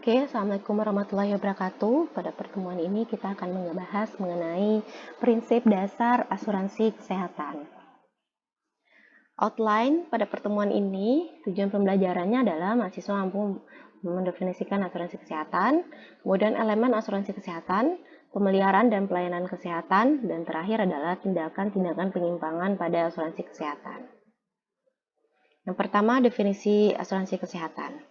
Oke, Assalamualaikum warahmatullahi wabarakatuh. Pada pertemuan ini kita akan membahas mengenai prinsip dasar asuransi kesehatan. Outline pada pertemuan ini, tujuan pembelajarannya adalah mahasiswa mampu mendefinisikan asuransi kesehatan, kemudian elemen asuransi kesehatan, pemeliharaan dan pelayanan kesehatan, dan terakhir adalah tindakan-tindakan penyimpangan pada asuransi kesehatan. Yang pertama, definisi asuransi kesehatan.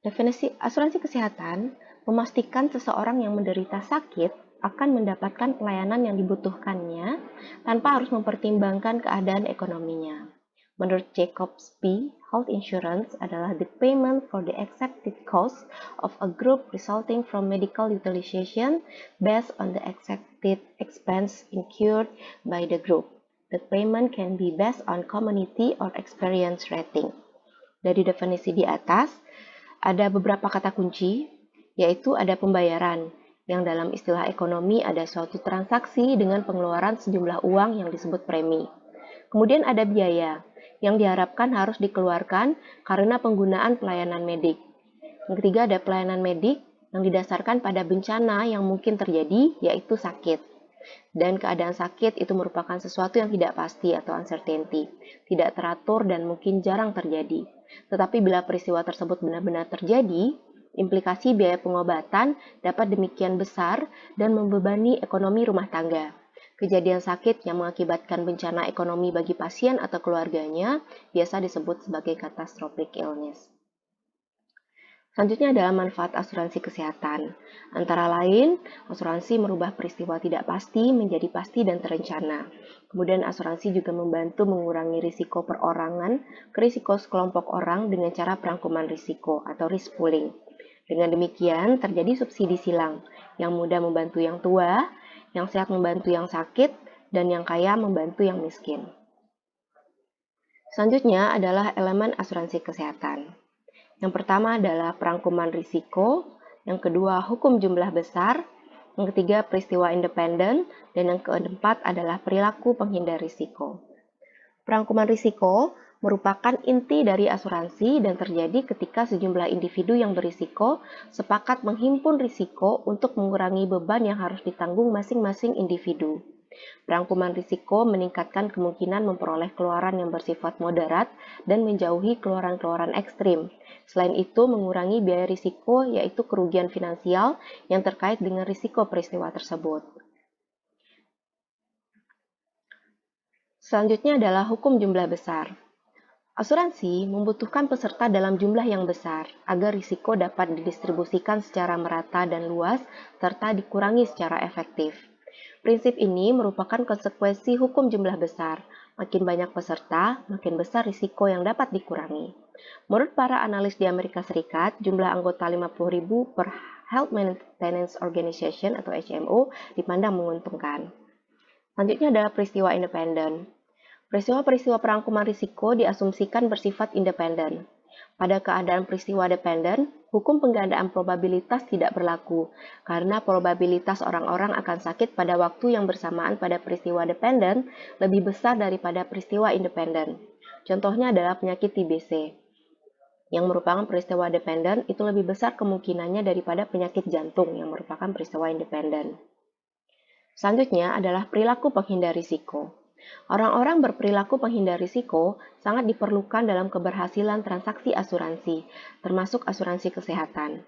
Definisi asuransi kesehatan memastikan seseorang yang menderita sakit akan mendapatkan pelayanan yang dibutuhkannya tanpa harus mempertimbangkan keadaan ekonominya. Menurut Jacobs B, health insurance adalah the payment for the accepted cost of a group resulting from medical utilization based on the accepted expense incurred by the group. The payment can be based on community or experience rating. Dari definisi di atas, ada beberapa kata kunci, yaitu ada pembayaran, yang dalam istilah ekonomi ada suatu transaksi dengan pengeluaran sejumlah uang yang disebut premi. Kemudian ada biaya, yang diharapkan harus dikeluarkan karena penggunaan pelayanan medik. Yang ketiga ada pelayanan medik yang didasarkan pada bencana yang mungkin terjadi, yaitu sakit. Dan keadaan sakit itu merupakan sesuatu yang tidak pasti atau uncertainty, tidak teratur dan mungkin jarang terjadi. Tetapi bila peristiwa tersebut benar-benar terjadi, implikasi biaya pengobatan dapat demikian besar dan membebani ekonomi rumah tangga. Kejadian sakit yang mengakibatkan bencana ekonomi bagi pasien atau keluarganya biasa disebut sebagai catastrophic illness. Selanjutnya adalah manfaat asuransi kesehatan. Antara lain, asuransi merubah peristiwa tidak pasti menjadi pasti dan terencana. Kemudian asuransi juga membantu mengurangi risiko perorangan ke risiko sekelompok orang dengan cara perangkuman risiko atau risk pooling. Dengan demikian, terjadi subsidi silang, yang muda membantu yang tua, yang sehat membantu yang sakit, dan yang kaya membantu yang miskin. Selanjutnya adalah elemen asuransi kesehatan. Yang pertama adalah perangkuman risiko, yang kedua hukum jumlah besar, yang ketiga peristiwa independen, dan yang keempat adalah perilaku penghindar risiko. Perangkuman risiko merupakan inti dari asuransi dan terjadi ketika sejumlah individu yang berisiko sepakat menghimpun risiko untuk mengurangi beban yang harus ditanggung masing-masing individu. Perangkuman risiko meningkatkan kemungkinan memperoleh keluaran yang bersifat moderat dan menjauhi keluaran-keluaran ekstrim. Selain itu, mengurangi biaya risiko yaitu kerugian finansial yang terkait dengan risiko peristiwa tersebut. Selanjutnya adalah hukum jumlah besar. Asuransi membutuhkan peserta dalam jumlah yang besar agar risiko dapat didistribusikan secara merata dan luas serta dikurangi secara efektif. Prinsip ini merupakan konsekuensi hukum jumlah besar. Makin banyak peserta, makin besar risiko yang dapat dikurangi. Menurut para analis di Amerika Serikat, jumlah anggota 50.000 per Health Maintenance Organization atau HMO dipandang menguntungkan. Selanjutnya adalah peristiwa independen. Peristiwa-peristiwa perangkuman risiko diasumsikan bersifat independen. Pada keadaan peristiwa dependen, hukum penggandaan probabilitas tidak berlaku, karena probabilitas orang-orang akan sakit pada waktu yang bersamaan pada peristiwa dependen lebih besar daripada peristiwa independen. Contohnya adalah penyakit TBC, yang merupakan peristiwa dependen itu lebih besar kemungkinannya daripada penyakit jantung yang merupakan peristiwa independen. Selanjutnya adalah perilaku penghindar risiko. Orang-orang berperilaku penghindar risiko sangat diperlukan dalam keberhasilan transaksi asuransi, termasuk asuransi kesehatan.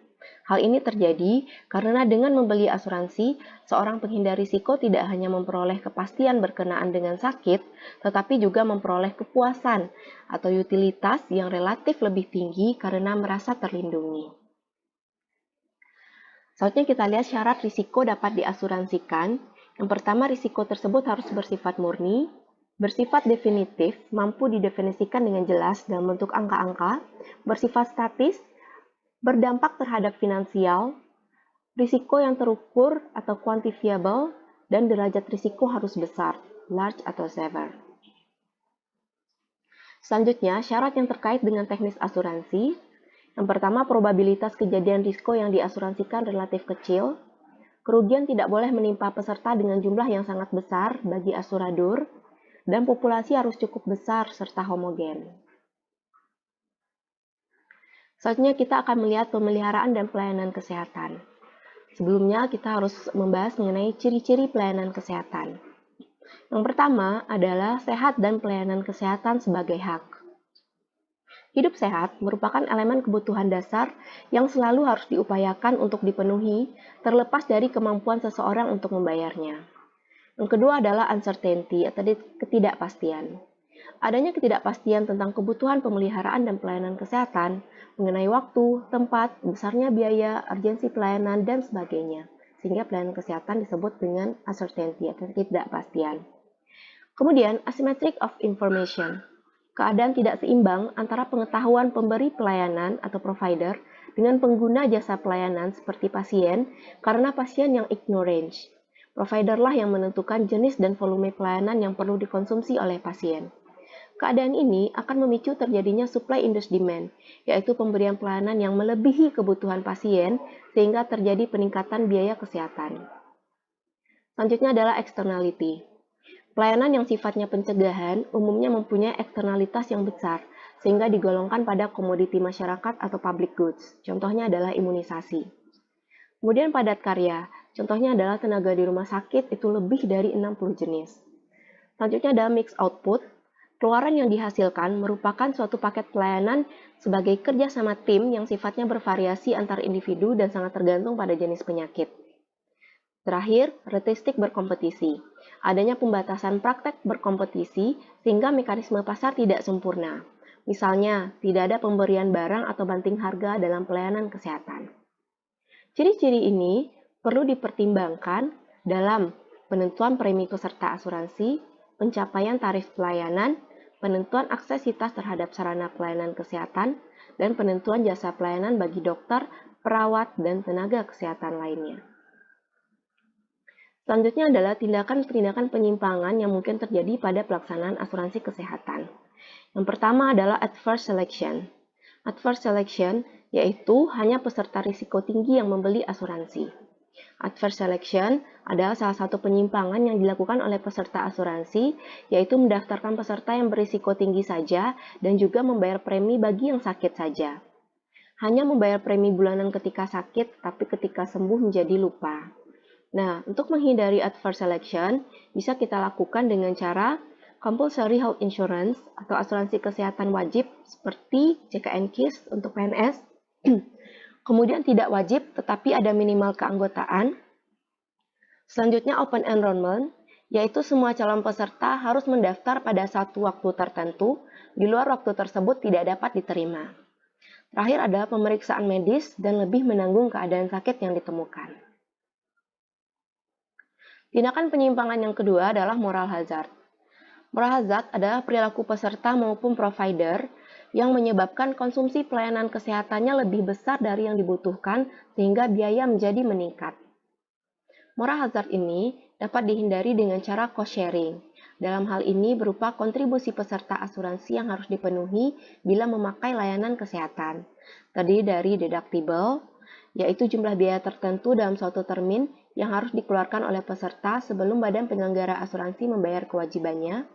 Hal ini terjadi karena dengan membeli asuransi, seorang penghindar risiko tidak hanya memperoleh kepastian berkenaan dengan sakit, tetapi juga memperoleh kepuasan atau utilitas yang relatif lebih tinggi karena merasa terlindungi. Selanjutnya kita lihat syarat risiko dapat diasuransikan. Yang pertama, risiko tersebut harus bersifat murni, bersifat definitif, mampu didefinisikan dengan jelas dalam bentuk angka-angka, bersifat statis, berdampak terhadap finansial, risiko yang terukur atau quantifiable, dan derajat risiko harus besar, large atau severe. Selanjutnya, syarat yang terkait dengan teknis asuransi. Yang pertama, probabilitas kejadian risiko yang diasuransikan relatif kecil. Kerugian tidak boleh menimpa peserta dengan jumlah yang sangat besar bagi asuradur, dan populasi harus cukup besar serta homogen. Selanjutnya kita akan melihat pemeliharaan dan pelayanan kesehatan. Sebelumnya kita harus membahas mengenai ciri-ciri pelayanan kesehatan. Yang pertama adalah sehat dan pelayanan kesehatan sebagai hak. Hidup sehat merupakan elemen kebutuhan dasar yang selalu harus diupayakan untuk dipenuhi, terlepas dari kemampuan seseorang untuk membayarnya. Yang kedua adalah uncertainty atau ketidakpastian. Adanya ketidakpastian tentang kebutuhan pemeliharaan dan pelayanan kesehatan mengenai waktu, tempat, besarnya biaya, urgensi pelayanan, dan sebagainya. Sehingga pelayanan kesehatan disebut dengan uncertainty atau ketidakpastian. Kemudian, asymmetric of information. Keadaan tidak seimbang antara pengetahuan pemberi pelayanan atau provider dengan pengguna jasa pelayanan seperti pasien karena pasien yang ignorant. Providerlah yang menentukan jenis dan volume pelayanan yang perlu dikonsumsi oleh pasien. Keadaan ini akan memicu terjadinya supply-induced demand, yaitu pemberian pelayanan yang melebihi kebutuhan pasien sehingga terjadi peningkatan biaya kesehatan. Selanjutnya adalah externality. Pelayanan yang sifatnya pencegahan umumnya mempunyai eksternalitas yang besar, sehingga digolongkan pada komoditi masyarakat atau public goods. Contohnya adalah imunisasi. Kemudian padat karya. Contohnya adalah tenaga di rumah sakit itu lebih dari 60 jenis. Selanjutnya adalah mixed output. Keluaran yang dihasilkan merupakan suatu paket pelayanan sebagai kerja sama tim yang sifatnya bervariasi antar individu dan sangat tergantung pada jenis penyakit. Terakhir, statistik berkompetisi. Adanya pembatasan praktek berkompetisi sehingga mekanisme pasar tidak sempurna. Misalnya, tidak ada pemberian barang atau banting harga dalam pelayanan kesehatan. Ciri-ciri ini perlu dipertimbangkan dalam penentuan premi peserta asuransi, pencapaian tarif pelayanan, penentuan aksesitas terhadap sarana pelayanan kesehatan, dan penentuan jasa pelayanan bagi dokter, perawat, dan tenaga kesehatan lainnya. Selanjutnya adalah tindakan-tindakan penyimpangan yang mungkin terjadi pada pelaksanaan asuransi kesehatan. Yang pertama adalah adverse selection. Adverse selection yaitu hanya peserta risiko tinggi yang membeli asuransi. Adverse selection adalah salah satu penyimpangan yang dilakukan oleh peserta asuransi, yaitu mendaftarkan peserta yang berisiko tinggi saja dan juga membayar premi bagi yang sakit saja. Hanya membayar premi bulanan ketika sakit, tapi ketika sembuh menjadi lupa. Nah, untuk menghindari adverse selection, bisa kita lakukan dengan cara compulsory health insurance atau asuransi kesehatan wajib seperti JKN KIS untuk PNS, kemudian tidak wajib tetapi ada minimal keanggotaan. Selanjutnya open enrollment, yaitu semua calon peserta harus mendaftar pada satu waktu tertentu, di luar waktu tersebut tidak dapat diterima. Terakhir adalah pemeriksaan medis dan lebih menanggung keadaan sakit yang ditemukan. Tindakan penyimpangan yang kedua adalah moral hazard. Moral hazard adalah perilaku peserta maupun provider yang menyebabkan konsumsi pelayanan kesehatannya lebih besar dari yang dibutuhkan sehingga biaya menjadi meningkat. Moral hazard ini dapat dihindari dengan cara cost sharing. Dalam hal ini berupa kontribusi peserta asuransi yang harus dipenuhi bila memakai layanan kesehatan. Terdiri dari deductible, yaitu jumlah biaya tertentu dalam suatu termin yang harus dikeluarkan oleh peserta sebelum badan penyelenggara asuransi membayar kewajibannya.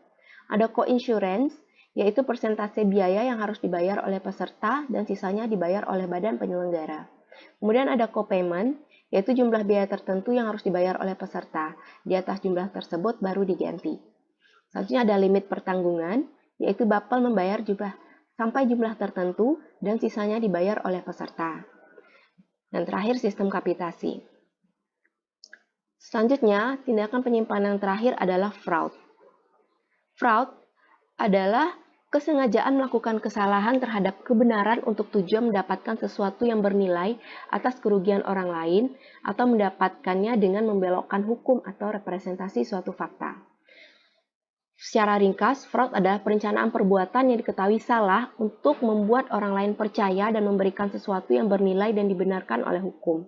Ada co-insurance, yaitu persentase biaya yang harus dibayar oleh peserta dan sisanya dibayar oleh badan penyelenggara. Kemudian ada co-payment, yaitu jumlah biaya tertentu yang harus dibayar oleh peserta. Di atas jumlah tersebut baru diganti. Selanjutnya ada limit pertanggungan, yaitu BAPEL membayar sampai jumlah tertentu dan sisanya dibayar oleh peserta. Dan terakhir sistem kapitasi. Selanjutnya, tindakan penyimpanan terakhir adalah fraud. Fraud adalah kesengajaan melakukan kesalahan terhadap kebenaran untuk tujuan mendapatkan sesuatu yang bernilai atas kerugian orang lain atau mendapatkannya dengan membelokkan hukum atau representasi suatu fakta. Secara ringkas, fraud adalah perencanaan perbuatan yang diketahui salah untuk membuat orang lain percaya dan memberikan sesuatu yang bernilai dan dibenarkan oleh hukum.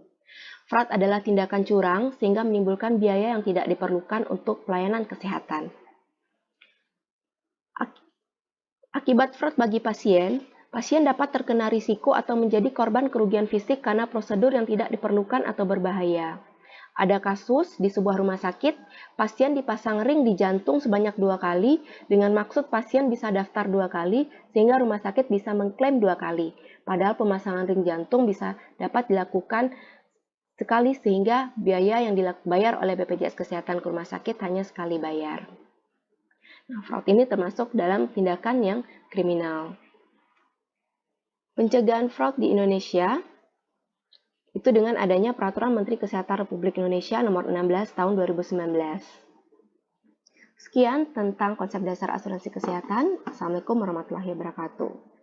Fraud adalah tindakan curang sehingga menimbulkan biaya yang tidak diperlukan untuk pelayanan kesehatan. Akibat fraud bagi pasien dapat terkena risiko atau menjadi korban kerugian fisik karena prosedur yang tidak diperlukan atau berbahaya. Ada kasus di sebuah rumah sakit, pasien dipasang ring di jantung sebanyak 2 kali dengan maksud pasien bisa daftar 2 kali sehingga rumah sakit bisa mengklaim 2 kali. Padahal pemasangan ring jantung bisa dapat dilakukan sekali sehingga biaya yang dibayar oleh BPJS Kesehatan ke rumah sakit hanya sekali bayar. Nah, fraud ini termasuk dalam tindakan yang kriminal. Pencegahan fraud di Indonesia itu dengan adanya Peraturan Menteri Kesehatan Republik Indonesia Nomor 16 Tahun 2019. Sekian tentang konsep dasar asuransi kesehatan. Assalamualaikum warahmatullahi wabarakatuh.